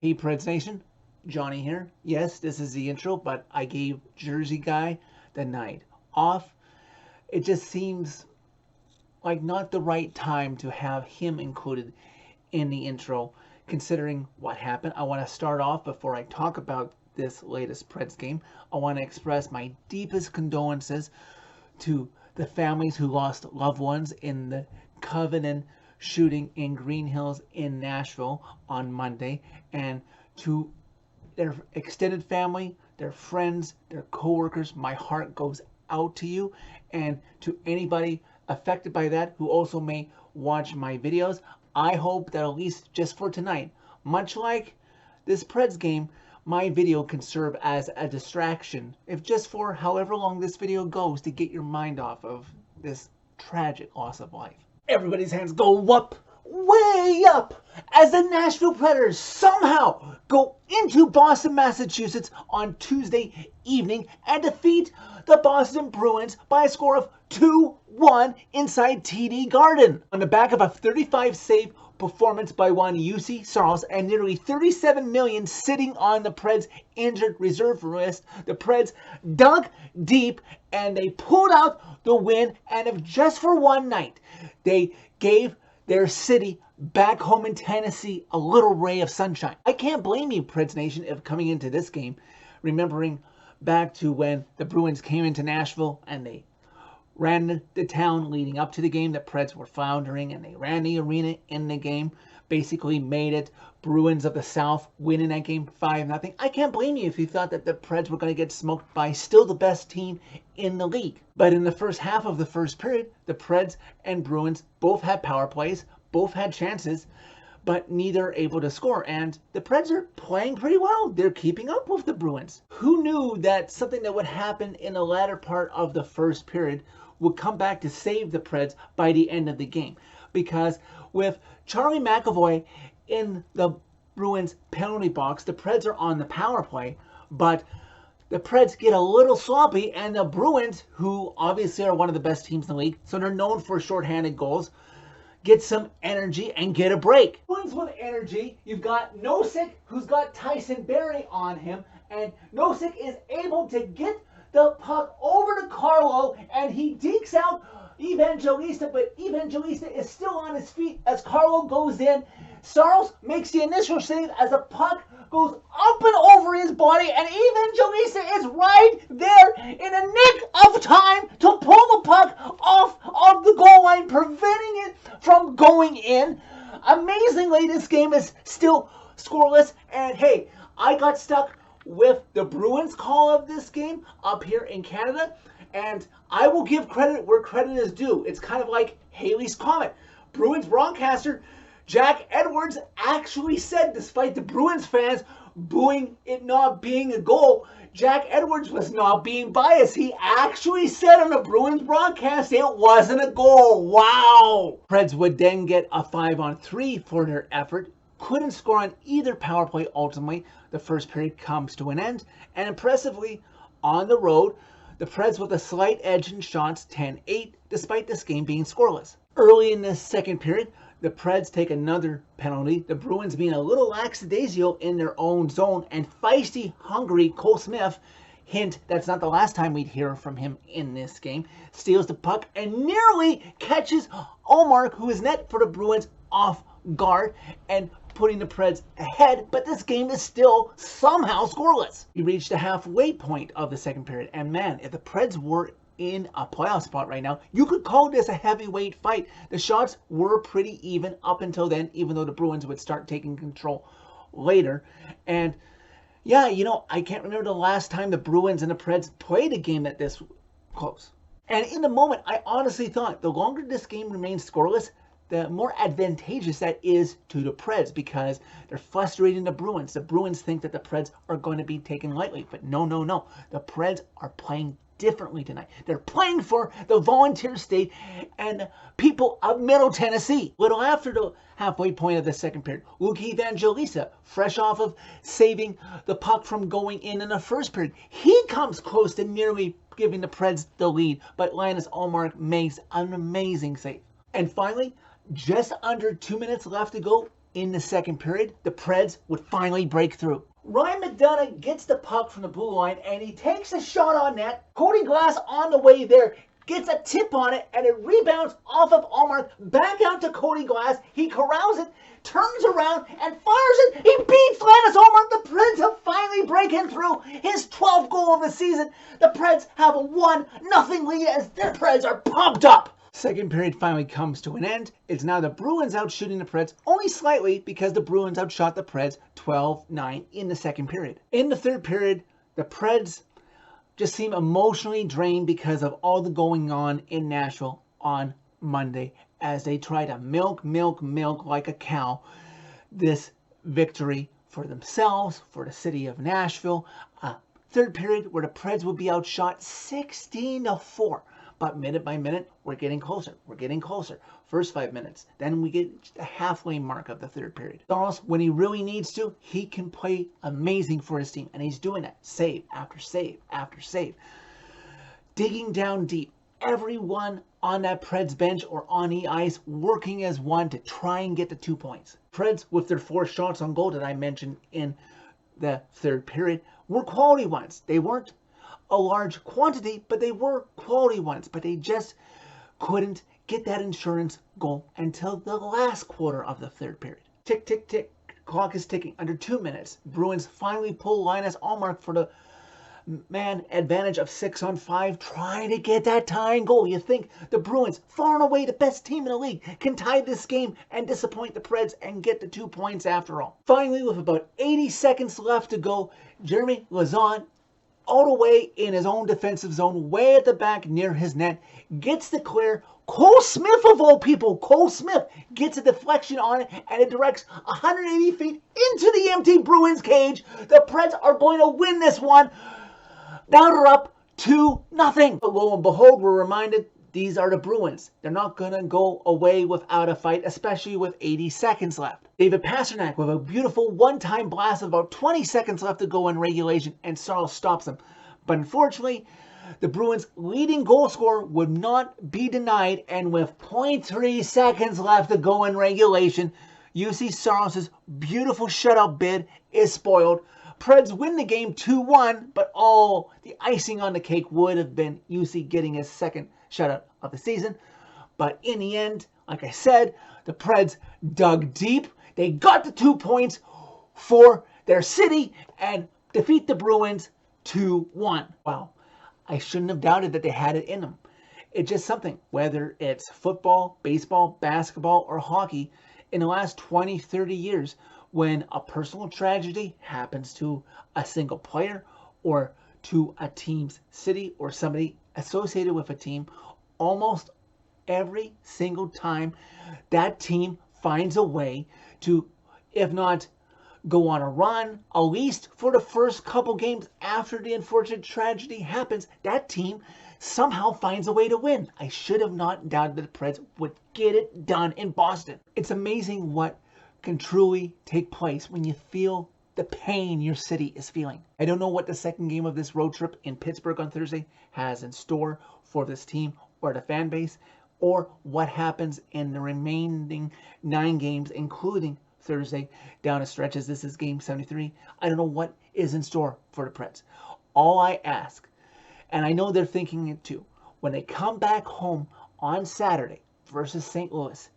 Hey Preds Nation, Johnny here. Yes, this is the intro, but I gave Jersey Guy the night off. It just seems like not the right time to have him included in the intro, considering what happened. I want to start off before I talk about this latest Preds game. I want to express my deepest condolences to the families who lost loved ones in the Covenant shooting in Green Hills in Nashville on Monday, and to their extended family, their friends, their coworkers. My heart goes out to you, and to anybody affected by that who also may watch my videos. I hope that at least just for tonight, much like this Preds game, my video can serve as a distraction, if just for however long this video goes, to get your mind off of this tragic loss of life. Everybody's hands go up, way up, as the Nashville Predators somehow go into Boston, Massachusetts on Tuesday evening and defeat the Boston Bruins by a score of 2-1 inside TD Garden. On the back of a 35-save performance by one UC Saros and nearly $37 million sitting on the Preds injured reserve list, the Preds dug deep and they pulled out the win, and if just for one night they gave their city back home in Tennessee a little ray of sunshine. I can't blame you, Preds Nation, if coming into this game, remembering back to when the Bruins came into Nashville and they ran the town leading up to the game, the Preds were floundering, and they ran the arena in the game, basically made it Bruins of the South winning that game 5-0. I can't blame you if you thought that the Preds were going to get smoked by still the best team in the league. But in the first half of the first period, the Preds and Bruins both had power plays, both had chances, but neither able to score. And the Preds are playing pretty well. They're keeping up with the Bruins. Who knew that something that would happen in the latter part of the first period would come back to save the Preds by the end of the game? Because with Charlie McAvoy in the Bruins penalty box, the Preds are on the power play, but the Preds get a little sloppy, and the Bruins, who obviously are one of the best teams in the league, so they're known for shorthanded goals, get some energy and get a break. Bruins with energy, you've got Nosek, who's got Tyson Barrie on him, and Nosek is able to get the puck over to Carlo, and he dekes out Evangelista, but Evangelista is still on his feet as Carlo goes in. Saros makes the initial save as the puck goes up and over his body, and Evangelista is right there in a nick of time to pull the puck off of the goal line, preventing it from going in. Amazingly, this game is still scoreless, and hey, I got stuck with the Bruins call of this game up here in Canada, and I will give credit where credit is due. It's kind of like Haley's Comet. Bruins broadcaster Jack Edwards actually said, despite the Bruins fans booing it not being a goal, Jack Edwards was not being biased. He actually said on the Bruins broadcast it wasn't a goal. Wow! Preds would then get a 5-on-3 for their effort. Couldn't score on either power play ultimately. The first period comes to an end, and impressively, on the road, the Preds with a slight edge in shots, 10-8, despite this game being scoreless. Early in the second period, the Preds take another penalty, the Bruins being a little lackadaisical in their own zone, and feisty, hungry Cole Smith, hint that's not the last time we'd hear from him in this game, steals the puck and nearly catches Omar, who is net for the Bruins, off guard and putting the Preds ahead, but this game is still somehow scoreless. We reached the halfway point of the second period, and man, if the Preds were in a playoff spot right now, you could call this a heavyweight fight. The shots were pretty even up until then, even though the Bruins would start taking control later. And yeah, you know, I can't remember the last time the Bruins and the Preds played a game that this close. And in the moment, I honestly thought the longer this game remains scoreless, the more advantageous that is to the Preds, because they're frustrating the Bruins. The Bruins think that the Preds are going to be taken lightly, but no. The Preds are playing differently tonight. They're playing for the Volunteer State and the people of Middle Tennessee. Little after the halfway point of the second period, Luke Evangelista, fresh off of saving the puck from going in the first period, he comes close to nearly giving the Preds the lead, but Linus Ullmark makes an amazing save. And finally, just under 2 minutes left to go in the second period, the Preds would finally break through. Ryan McDonagh gets the puck from the blue line and he takes a shot on net. Cody Glass on the way there gets a tip on it and it rebounds off of Allmark back out to Cody Glass. He corrals it, turns around and fires it. He beats Linus Allmark. The Preds have finally breaking through his 12th goal of the season. The Preds have a 1-0 lead as their Preds are pumped up. Second period finally comes to an end. It's now the Bruins out shooting the Preds, only slightly because the Bruins outshot the Preds 12-9 in the second period. In the third period, the Preds just seem emotionally drained because of all the going on in Nashville on Monday as they try to milk like a cow this victory for themselves, for the city of Nashville. Third period where the Preds would be outshot 16-4. But minute by minute, we're getting closer. We're getting closer. First 5 minutes. Then we get the halfway mark of the third period. Charles, when he really needs to, he can play amazing for his team. And he's doing that. Save after save after save. Digging down deep. Everyone on that Preds bench or on the ice working as one to try and get the 2 points. Preds, with their 4 shots on goal that I mentioned in the third period, were quality ones. They weren't a large quantity, but they were quality ones. But they just couldn't get that insurance goal until the last quarter of the third period. Tick, tick, tick. Clock is ticking. Under 2 minutes, Bruins finally pull Linus Allmark for the man advantage of 6-on-5, trying to get that tying goal. You think the Bruins, far and away the best team in the league, can tie this game and disappoint the Preds and get the 2 points after all. Finally, with about 80 seconds left to go, Jeremy Lauzon, all the way in his own defensive zone, way at the back near his net, gets the clear. Cole Smith, of all people, Cole Smith gets a deflection on it, and it directs 180 feet into the empty Bruins cage. The Preds are going to win this one. Now they're up 2-0. But lo and behold, we're reminded these are the Bruins. They're not going to go away without a fight, especially with 80 seconds left. David Pastrnak with a beautiful one-time blast of about 20 seconds left to go in regulation, and Saros stops him. But unfortunately, the Bruins' leading goal scorer would not be denied, and with 0.3 seconds left to go in regulation, UC Saros' beautiful shutout bid is spoiled. Preds win the game 2-1, but the icing on the cake would have been UC getting his second shutout of the season. But in the end, like I said, the Preds dug deep. They got the 2 points for their city and defeat the Bruins 2-1. Wow, I shouldn't have doubted that they had it in them. It's just something, whether it's football, baseball, basketball, or hockey, in the last 20, 30 years, when a personal tragedy happens to a single player or to a team's city or somebody associated with a team, almost every single time that team finds a way to, if not go on a run, at least for the first couple games after the unfortunate tragedy happens, that team somehow finds a way to win. I should have not doubted that the Preds would get it done in Boston. It's amazing what can truly take place when you feel the pain your city is feeling. I don't know what the second game of this road trip in Pittsburgh on Thursday has in store for this team or the fan base, or what happens in the remaining 9 games, including Thursday down the stretch, as this is game 73. I don't know what is in store for the Preds. All I ask, and I know they're thinking it too, when they come back home on Saturday versus St. Louis,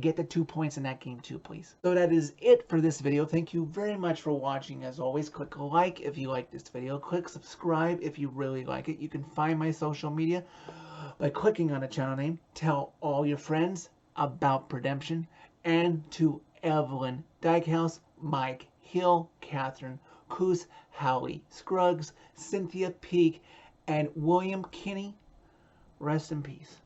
get the 2 points in that game too, please. So that is it for this video. Thank you very much for watching. As always, click like if you like this video. Click subscribe if you really like it. You can find my social media by clicking on the channel name. Tell all your friends about Redemption. And to Evelyn Dykehouse, Mike Hill, Catherine Coos, Hallie Scruggs, Cynthia Peak, and William Kinney, rest in peace.